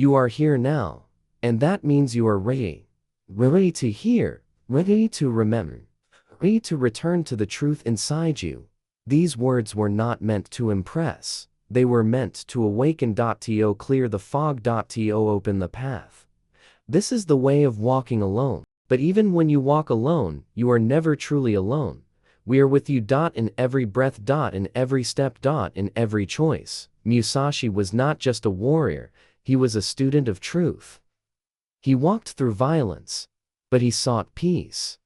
You are here now, and that means you are ready. Ready to hear, ready to remember, ready to return to the truth inside you. These words were not meant to impress, they were meant to awaken. To clear the fog. To open the path. This is the way of walking alone. But even when you walk alone, you are never truly alone. We are with you. In every breath. In every step. In every choice. Musashi was not just a warrior, he was a student of truth. He walked through violence, but he sought peace.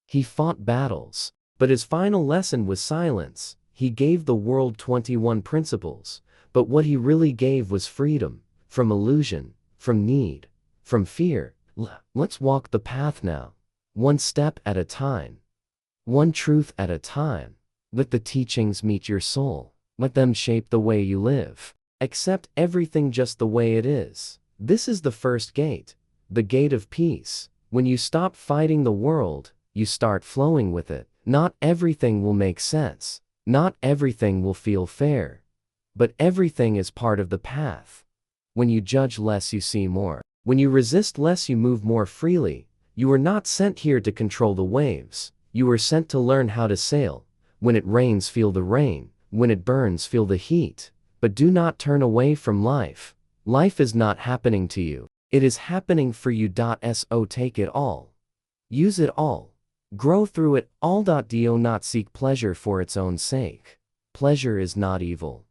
He fought battles, but his final lesson was silence. He gave the world 21 principles, but what he really gave was freedom, from illusion, from need, from fear. Let's walk the path now, one step at a time, one truth at a time. Let the teachings meet your soul. Let them shape the way you live. Accept everything just the way it is. This is the first gate, the gate of peace. When you stop fighting the world, you start flowing with it. Not everything will make sense. Not everything will feel fair. But everything is part of the path. When you judge less, you see more. When you resist less, you move more freely. You were not sent here to control the waves. You were sent to learn how to sail. When it rains, feel the rain. When it burns, feel the heat. But do not turn away from life. Life is not happening to you. It is happening for you. So take it all. Use it all. Grow through it all. Do not seek pleasure for its own sake. Pleasure is not evil.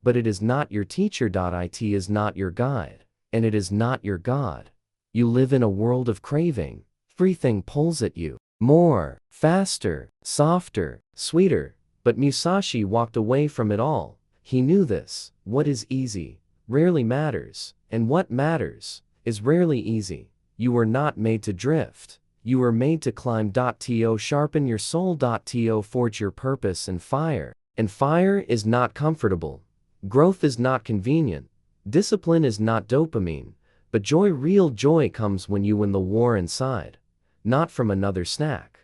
But it is not your teacher. It is not your guide. And it is not your God. You live in a world of craving. Everything pulls at you. More, faster, softer, sweeter. But Musashi walked away from it all. He knew this. What is easy rarely matters, and what matters is rarely easy. You were not made to drift. You were made to climb. To sharpen your soul. To forge your purpose and fire. And fire is not comfortable. Growth is not convenient. Discipline is not dopamine. But joy, real joy, comes when you win the war inside. Not from another snack.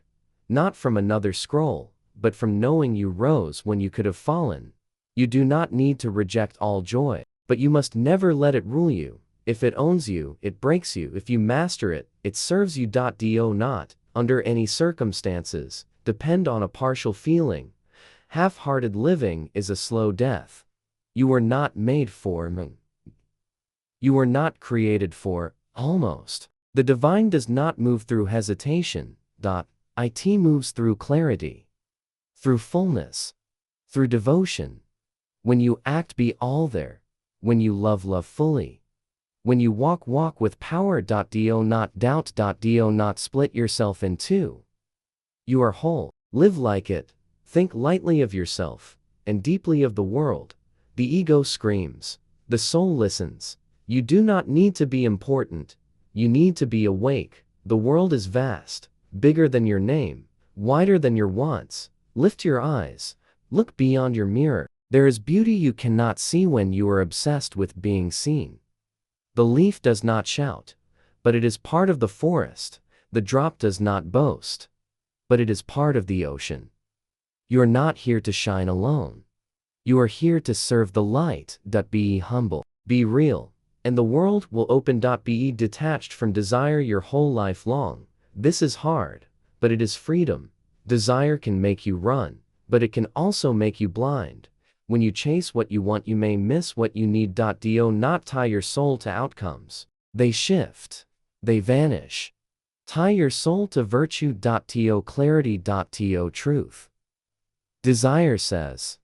Not from another scroll. But from knowing you rose when you could have fallen. You do not need to reject all joy. But you must never let it rule you. If it owns you, it breaks you. If you master it, it serves you. Do not, under any circumstances, depend on a partial feeling. Half-hearted living is a slow death. You were not made for. You were not created for almost. The divine does not move through hesitation. It moves through clarity, through fullness, through devotion. When you act, be all there. When you love, love fully. When you walk, walk with power. Do not doubt. Do not split yourself in two. You are whole. Live like it. Think lightly of yourself, and deeply of the world. The ego screams. The soul listens. You do not need to be important. You need to be awake. The world is vast, bigger than your name, wider than your wants. Lift your eyes. Look beyond your mirror. There is beauty you cannot see when you are obsessed with being seen. The leaf does not shout, but it is part of the forest. The drop does not boast, but it is part of the ocean. You are not here to shine alone. You are here to serve the light. Be humble. Be real. And the world will open. Be detached from desire your whole life long. This is hard, but it is freedom. Desire can make you run, but it can also make you blind. When you chase what you want, you may miss what you need. Do not tie your soul to outcomes. They shift. They vanish. Tie your soul to virtue. To clarity. To truth. Desire says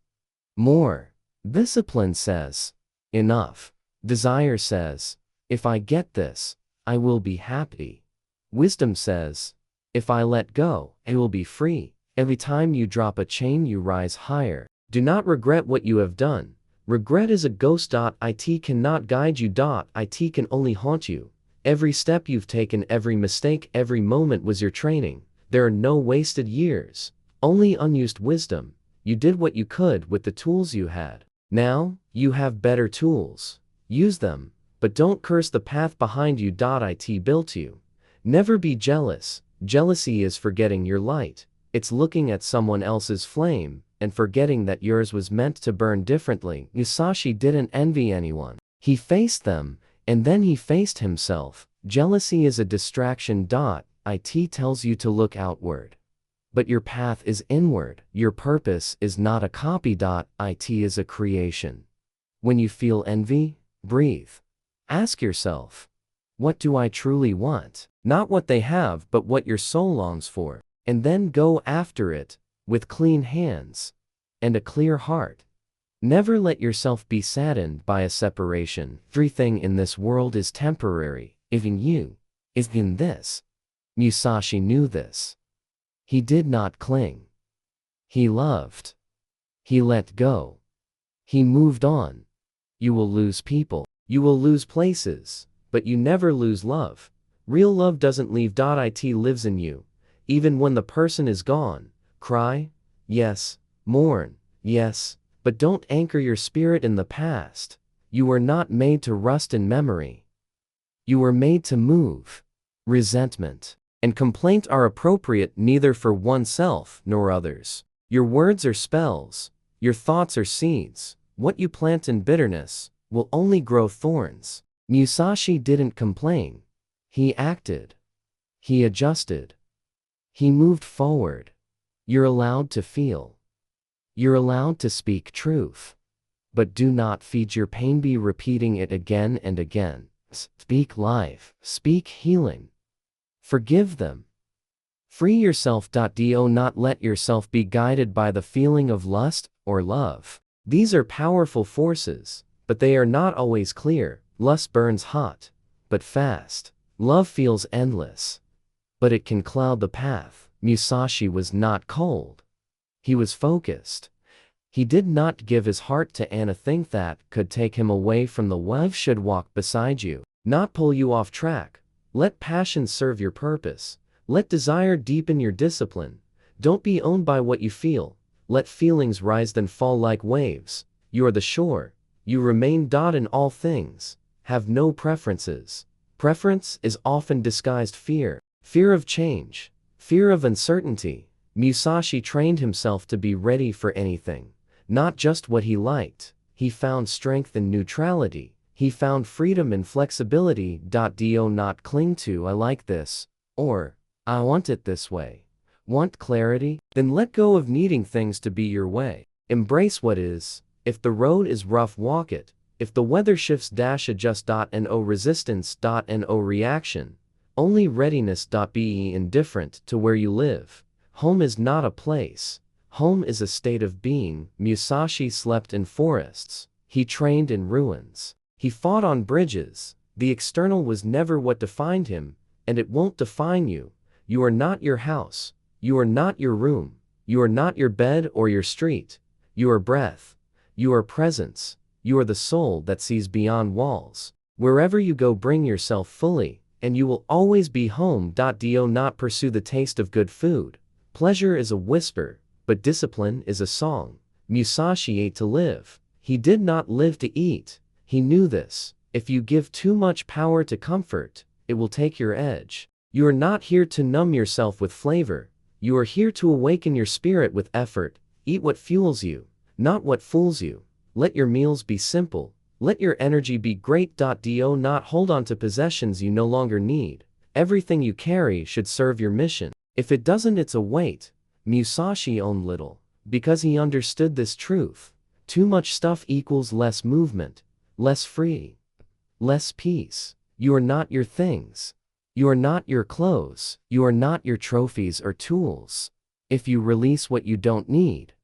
more. Discipline says enough. Desire says, if I get this, I will be happy. Wisdom says, if I let go, I will be free. Every time you drop a chain, you rise higher. Do not regret what you have done. Regret is a ghost. It cannot guide you. It can only haunt you. Every step you've taken, every mistake, every moment was your training. There are no wasted years, only unused wisdom. You did what you could with the tools you had. Now, you have better tools. Use them, but don't curse the path behind you. It built you. Never be jealous. Jealousy is forgetting your light. It's looking at someone else's flame and forgetting that yours was meant to burn differently. Musashi didn't envy anyone. He faced them, And then he faced himself. Jealousy is a distraction. It tells you to look outward. But your path is inward. Your purpose is not a copy. It is a creation. When you feel envy, breathe. Ask yourself, what do I truly want? Not what they have, but what your soul longs for. And then go after it, with clean hands and a clear heart. Never let yourself be saddened by a separation. Everything in this world is temporary, even you. Even this. Musashi knew this. He did not cling. He loved. He let go. He moved on. You will lose people. You will lose places, but you never lose love. Real love doesn't leave. It lives in you. Even when the person is gone, cry, yes, mourn, yes, but don't anchor your spirit in the past. You were not made to rust in memory. You were made to move. Resentment and complaint are appropriate neither for oneself nor others. Your words are spells. Your thoughts are seeds. What you plant in bitterness will only grow thorns. Musashi didn't complain. He acted. He adjusted. He moved forward. You're allowed to feel. You're allowed to speak truth. But do not feed your pain. Be repeating it again and again. Speak life. Speak healing. Forgive them. Free yourself. Do not let yourself be guided by the feeling of lust or love. These are powerful forces, but they are not always clear. Lust burns hot, but fast. Love feels endless, but it can cloud the path. Musashi was not cold. He was focused. He did not give his heart to anything that could take him away from the way. Love should walk beside you, not pull you off track. Let passion serve your purpose. Let desire deepen your discipline. Don't be owned by what you feel. Let feelings rise then fall like waves. You are the shore. You remain. In all things, have no preferences. Preference is often disguised fear. Fear of change. Fear of uncertainty. Musashi trained himself to be ready for anything. Not just what he liked. He found strength in neutrality. He found freedom in flexibility. Do not cling to I like this, or I want it this way. Want clarity? Then let go of needing things to be your way. Embrace what is. If the road is rough, walk it. If the weather shifts, adjust. No resistance. No reaction. Only readiness. Be indifferent to where you live. Home is not a place. Home is a state of being. Musashi slept in forests. He trained in ruins. He fought on bridges. The external was never what defined him, and it won't define you. You are not your house. You are not your room. You are not your bed or your street. You are breath. You are presence. You are the soul that sees beyond walls. Wherever you go, bring yourself fully, and you will always be home. Do not pursue the taste of good food. Pleasure is a whisper, but discipline is a song. Musashi ate to live. He did not live to eat. He knew this. If you give too much power to comfort, it will take your edge. You are not here to numb yourself with flavor. You are here to awaken your spirit with effort. Eat what fuels you, not what fools you. Let your meals be simple. Let your energy be great. Do not hold on to possessions you no longer need. Everything you carry should serve your mission. If it doesn't, it's a weight. Musashi owned little, because he understood this truth. Too much stuff equals less movement, less free, less peace. You are not your things. You are not your clothes. You are not your trophies or tools. If you release what you don't need,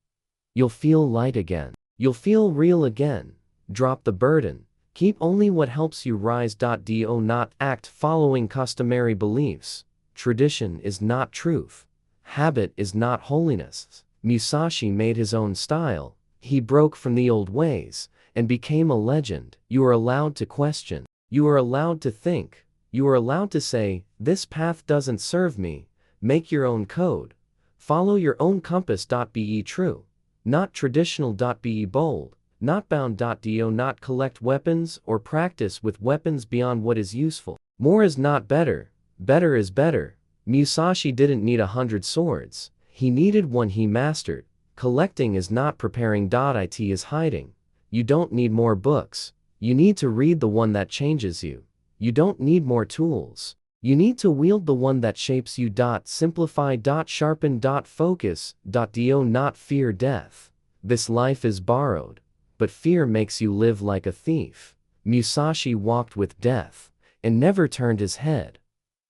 you'll feel light again. You'll feel real again. Drop the burden. Keep only what helps you rise. Do not act following customary beliefs. Tradition is not truth. Habit is not holiness. Musashi made his own style. He broke from the old ways and became a legend. You are allowed to question. You are allowed to think. You are allowed to say, this path doesn't serve me. Make your own code. Follow your own compass. Be true. Not traditional. Be bold. Not bound. Do not collect weapons or practice with weapons beyond what is useful. More is not better. Better is better. Musashi didn't need 100 swords. He needed one he mastered. Collecting is not preparing. It is hiding. You don't need more books. You need to read the one that changes you. You don't need more tools. You need to wield the one that shapes you. Simplify. Sharpen. Focus. Do not fear death. This life is borrowed, but fear makes you live like a thief. Musashi walked with death and never turned his head.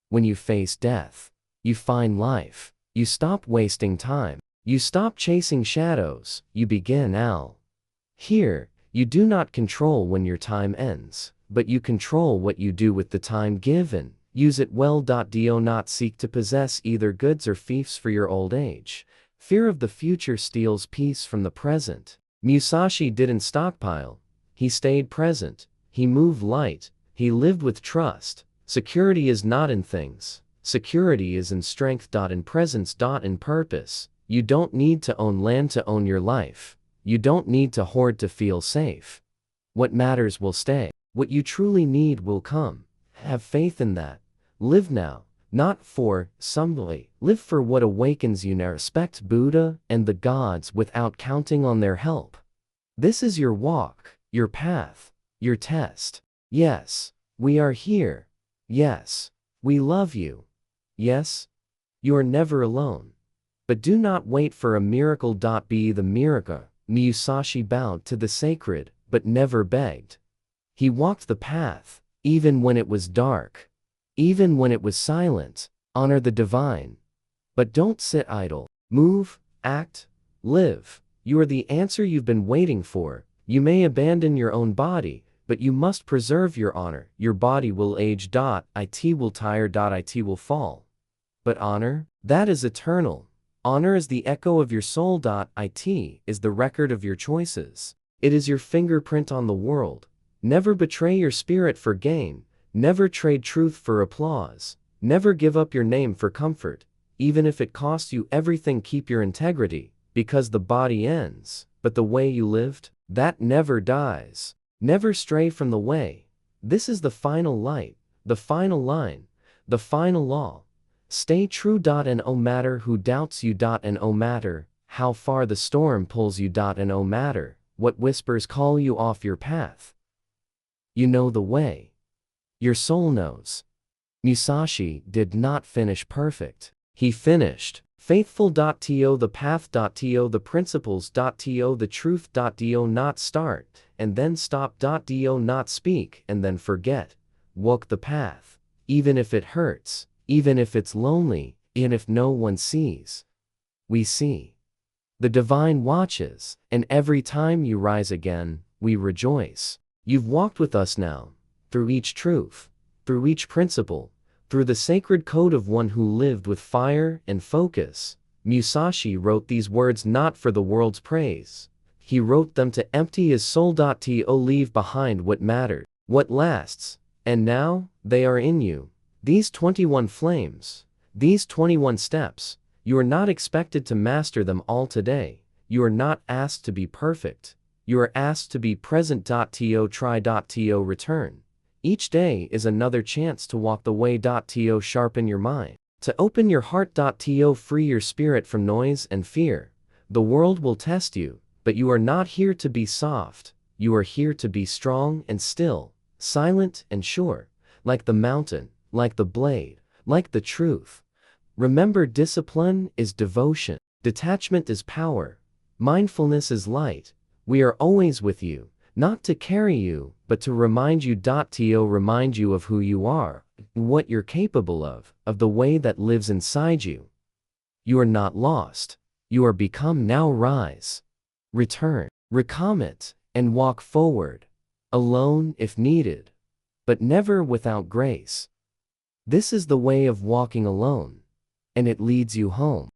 When you face death, you find life. You stop wasting time. You stop chasing shadows. You begin. Here, you do not control when your time ends, but you control what you do with the time given. Use it well. Do not seek to possess either goods or fiefs for your old age. Fear of the future steals peace from the present. Musashi didn't stockpile. He stayed present. He moved light. He lived with trust. Security is not in things. Security is in strength. In presence. In purpose. You don't need to own land to own your life. You don't need to hoard to feel safe. What matters will stay. What you truly need will come. Have faith in that. Live now, not for somebody. Live for what awakens you now. Respect Buddha and the gods without counting on their help. This is your walk, your path, your test. Yes, we are here. Yes, we love you. Yes, you are never alone. But do not wait for a miracle. Be the miracle. Musashi bowed to the sacred, but never begged. He walked the path, even when it was dark, even when it was silent. Honor the divine. But don't sit idle. Move, act, live. You are the answer you've been waiting for. You may abandon your own body, but you must preserve your honor. Your body will age. It will tire. It will fall. But honor? That is eternal. Honor is the echo of your soul. It is the record of your choices. It is your fingerprint on the world. Never betray your spirit for gain. Never trade truth for applause. Never give up your name for comfort, even if it costs you everything. Keep your integrity, because the body ends, but the way you lived, that never dies. Never stray from the way. This is the final light, the final line, the final law. Stay true. No matter who doubts you. No matter how far the storm pulls you. No matter what whispers call you off your path. You know the way. Your soul knows. Musashi did not finish perfect. He finished faithful. To the path. To the principles. To the truth. Do not start and then stop. Do not speak and then forget. Walk the path, even if it hurts, even if it's lonely, even if no one sees. We see. The divine watches, and every time you rise again, we rejoice. You've walked with us now, through each truth, through each principle, through the sacred code of one who lived with fire and focus. Musashi wrote these words not for the world's praise. He wrote them to empty his soul. To leave behind what mattered, what lasts, and now, they are in you. These 21 flames, these 21 steps, you are not expected to master them all today. You are not asked to be perfect. You are asked to be present. To try. To return. Each day is another chance to walk the way. To sharpen your mind. To open your heart. To free your spirit from noise and fear. The world will test you, but you are not here to be soft. You are here to be strong and still, silent and sure, like the mountain, like the blade, like the truth. Remember, discipline is devotion. Detachment is power. Mindfulness is light. We are always with you, not to carry you, but to remind you. To remind you of who you are, what you're capable of the way that lives inside you. You are not lost. You are become. Now rise. Return. Recommit, and walk forward. Alone if needed, but never without grace. This is the way of walking alone, and it leads you home.